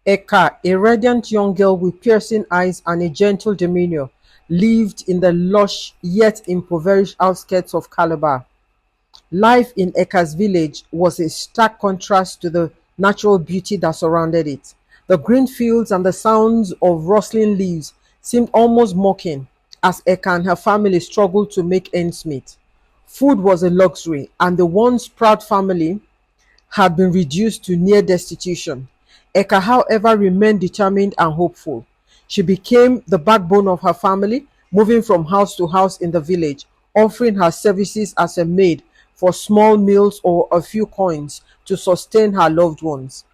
Eka, a radiant young girl with piercing eyes and a gentle demeanor, lived in the lush yet impoverished outskirts of Calabar. Life in Eka's village was a stark contrast to the natural beauty that surrounded it. The green fields and the sounds of rustling leaves seemed almost mocking as Eka and her family struggled to make ends meet. Food was a luxury, and the once proud family had been reduced to near destitution. Eka, however, remained determined and hopeful. She became the backbone of her family, moving from house to house in the village, offering her services as a maid for small meals or a few coins to sustain her loved ones.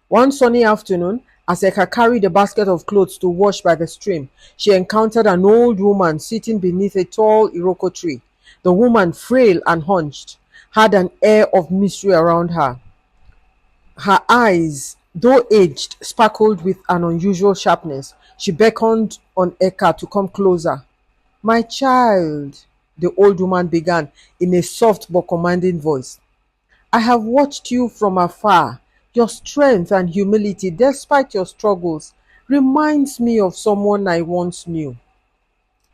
One sunny afternoon, as Eka carried a basket of clothes to wash by the stream, she encountered an old woman sitting beneath a tall iroko tree. The woman, frail and hunched, had an air of mystery around her. Her eyes, though aged, sparkled with an unusual sharpness. She beckoned on Eka to come closer. "My child," the old woman began in a soft but commanding voice, "I have watched you from afar. Your strength and humility, despite your struggles, reminds me of someone I once knew."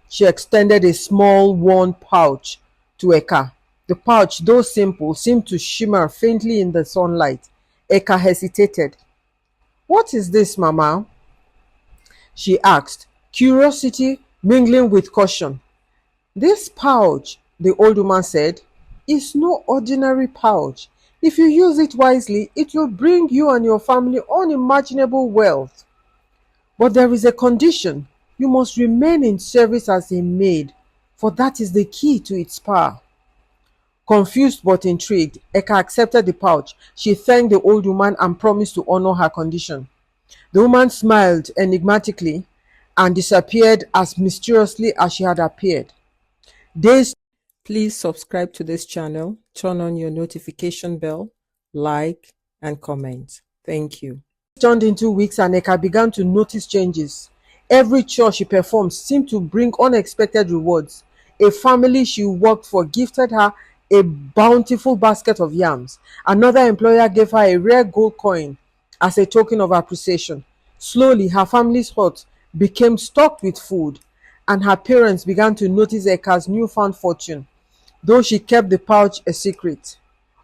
She extended a small worn pouch to Eka. The pouch, though simple, seemed to shimmer faintly in the sunlight. Eka hesitated. "What is this, Mama?" she asked, curiosity mingling with caution. "This pouch," the old woman said, "is no ordinary pouch. If you use it wisely, it will bring you and your family unimaginable wealth. But there is a condition. You must remain in service as a maid, for that is the key to its power." Confused but intrigued, Eka accepted the pouch. She thanked the old woman and promised to honor her condition. The woman smiled enigmatically and disappeared as mysteriously as she had appeared. Days. Please subscribe to this channel, turn on your notification bell, like, and comment. Thank you. Turned into weeks and Eka began to notice changes. Every chore she performed seemed to bring unexpected rewards. A family she worked for gifted her a bountiful basket of yams. Another employer gave her a rare gold coin as a token of appreciation. Slowly, her family's hut became stocked with food, and her parents began to notice Eka's newfound fortune, though she kept the pouch a secret.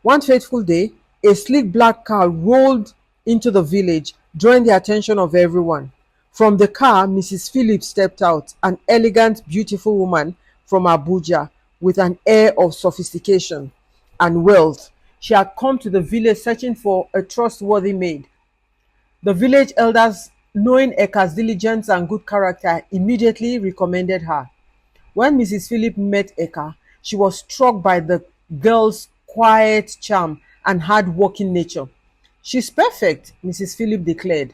One fateful day, a sleek black car rolled into the village, drawing the attention of everyone. From the car, Mrs. Phillips stepped out, an elegant, beautiful woman from Abuja with an air of sophistication and wealth. She had come to the village searching for a trustworthy maid. The village elders, knowing Eka's diligence and good character, immediately recommended her. When Mrs. Phillips met Eka, she was struck by the girl's quiet charm and hard-working nature. "She's perfect," Mrs. Phillips declared.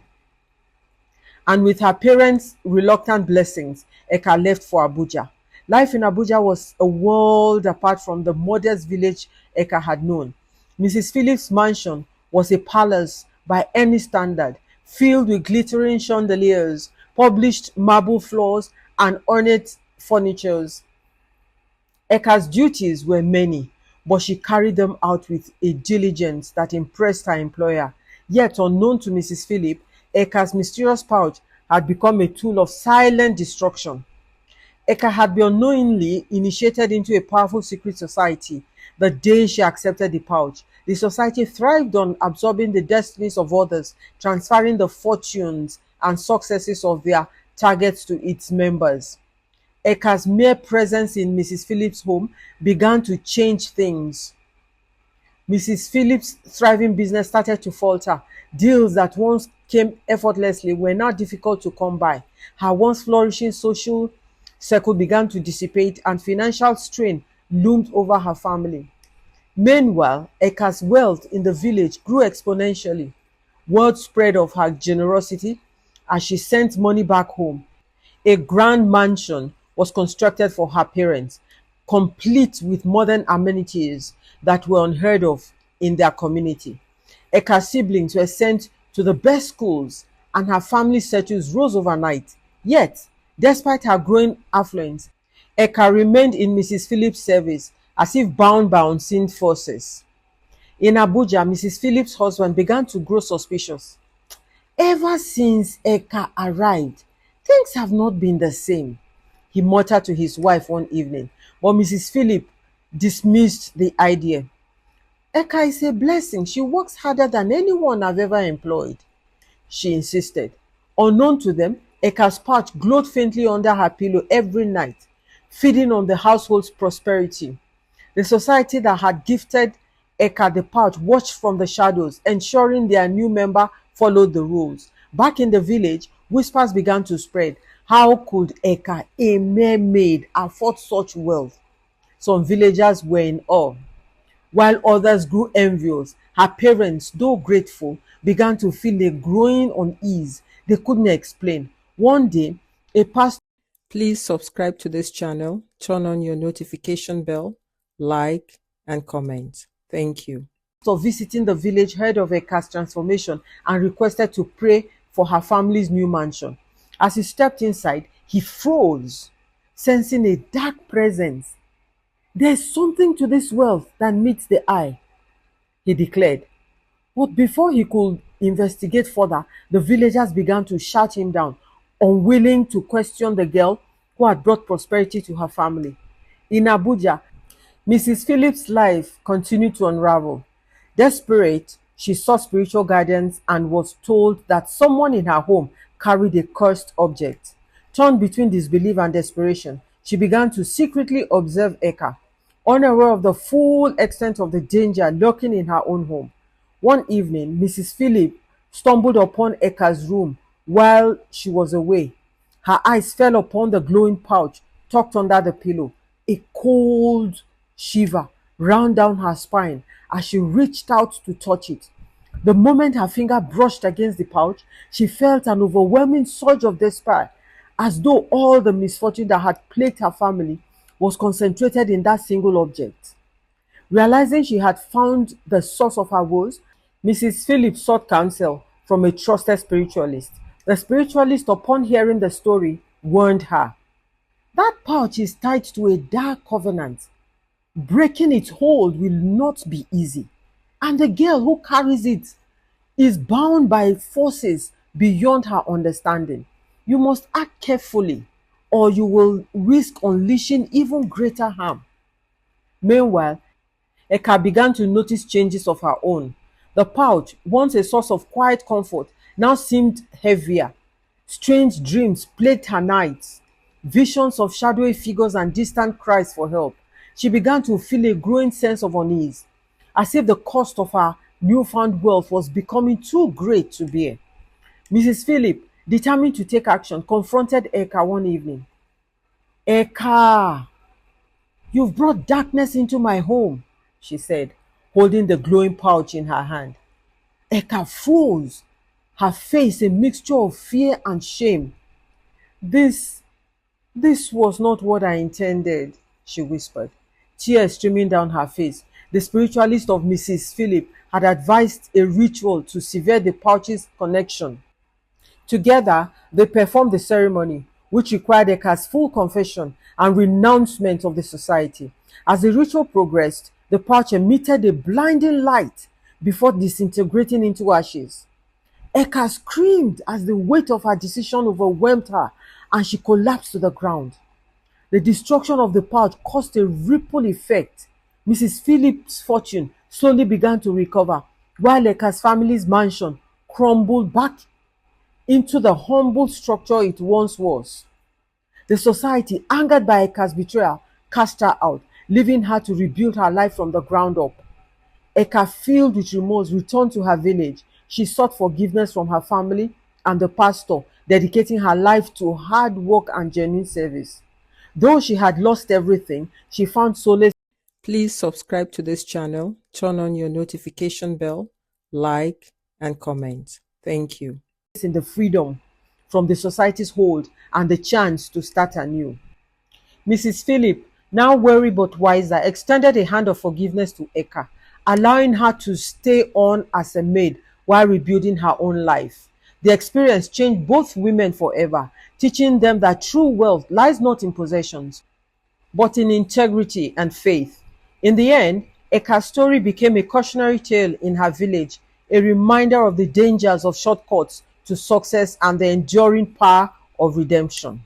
And with her parents' reluctant blessings, Eka left for Abuja. Life in Abuja was a world apart from the modest village Eka had known. Mrs. Phillips' mansion was a palace by any standard, filled with glittering chandeliers, polished marble floors, and ornate furnitures. Eka's duties were many, but she carried them out with a diligence that impressed her employer. Yet, unknown to Mrs. Phillips, Eka's mysterious pouch had become a tool of silent destruction. Eka had been unknowingly initiated into a powerful secret society the day she accepted the pouch. The society thrived on absorbing the destinies of others, transferring the fortunes and successes of their targets to its members. Eka's mere presence in Mrs. Phillips' home began to change things. Mrs. Phillips' thriving business started to falter. Deals that once came effortlessly were now difficult to come by. Her once flourishing social circle began to dissipate, and financial strain loomed over her family. Meanwhile, Eka's wealth in the village grew exponentially. Word spread of her generosity as she sent money back home. A grand mansion was constructed for her parents, complete with modern amenities that were unheard of in their community. Eka's siblings were sent to the best schools, and her family status rose overnight. Yet, despite her growing affluence, Eka remained in Mrs. Phillips' service as if bound by unseen forces. In Abuja, Mrs. Phillips' husband began to grow suspicious. Ever since Eka arrived, things have not been the same, he muttered to his wife one evening, but Mrs. Philip dismissed the idea. Eka is a blessing. She works harder than anyone I've ever employed, she insisted. Unknown to them, Eka's pouch glowed faintly under her pillow every night, feeding on the household's prosperity. The society that had gifted Eka the pouch watched from the shadows, ensuring their new member followed the rules. Back in the village, whispers began to spread. How could Eka, a mere maid, afford such wealth? Some villagers were in awe, while others grew envious. Her parents, though grateful, began to feel a growing unease they couldn't explain. One day, a pastor. Please subscribe to this channel, turn on your notification bell, like, and comment. Thank you. So visiting the village heard of Eka's transformation and requested to pray for her family's new mansion. As he stepped inside, he froze, sensing a dark presence. There's something to this wealth that meets the eye, he declared. But before he could investigate further, the villagers began to shout him down, unwilling to question the girl who had brought prosperity to her family. In Abuja, Mrs. Phillips' life continued to unravel. Desperate, she sought spiritual guidance and was told that someone in her home carried a cursed object. Torn between disbelief and desperation, she began to secretly observe Eka, unaware of the full extent of the danger lurking in her own home. One evening, Mrs. Philip stumbled upon Eka's room while she was away. Her eyes fell upon the glowing pouch tucked under the pillow. A cold shiver ran down her spine as she reached out to touch it. The moment her finger brushed against the pouch, she felt an overwhelming surge of despair, as though all the misfortune that had plagued her family was concentrated in that single object. Realizing she had found the source of her woes, Mrs. Phillips sought counsel from a trusted spiritualist. The spiritualist, upon hearing the story, warned her. That pouch is tied to a dark covenant. Breaking its hold will not be easy, and the girl who carries it is bound by forces beyond her understanding. You must act carefully, or you will risk unleashing even greater harm. Meanwhile, Eka began to notice changes of her own. The pouch, once a source of quiet comfort, now seemed heavier. Strange dreams plagued her nights, visions of shadowy figures and distant cries for help. She began to feel a growing sense of unease, as if the cost of her newfound wealth was becoming too great to bear. Mrs. Philip, determined to take action, confronted Eka one evening. Eka, you've brought darkness into my home, she said, holding the glowing pouch in her hand. Eka froze, her face a mixture of fear and shame. This was not what I intended, she whispered, tears streaming down her face. The spiritualist of Mrs. Philip had advised a ritual to sever the pouch's connection. Together, they performed the ceremony, which required Eka's full confession and renouncement of the society. As the ritual progressed, the pouch emitted a blinding light before disintegrating into ashes. Eka screamed as the weight of her decision overwhelmed her and she collapsed to the ground. The destruction of the pouch caused a ripple effect. Mrs. Phillips' fortune slowly began to recover, while Eka's family's mansion crumbled back into the humble structure it once was. The society, angered by Eka's betrayal, cast her out, leaving her to rebuild her life from the ground up. Eka, filled with remorse, returned to her village. She sought forgiveness from her family and the pastor, dedicating her life to hard work and genuine service. Though she had lost everything, she found solace. Please subscribe to this channel, turn on your notification bell, like, and comment. Thank you. In the freedom from the society's hold and the chance to start anew. Mrs. Philip, now wary but wiser, extended a hand of forgiveness to Eka, allowing her to stay on as a maid while rebuilding her own life. The experience changed both women forever, teaching them that true wealth lies not in possessions, but in integrity and faith. In the end, Eka's story became a cautionary tale in her village, a reminder of the dangers of shortcuts to success and the enduring power of redemption.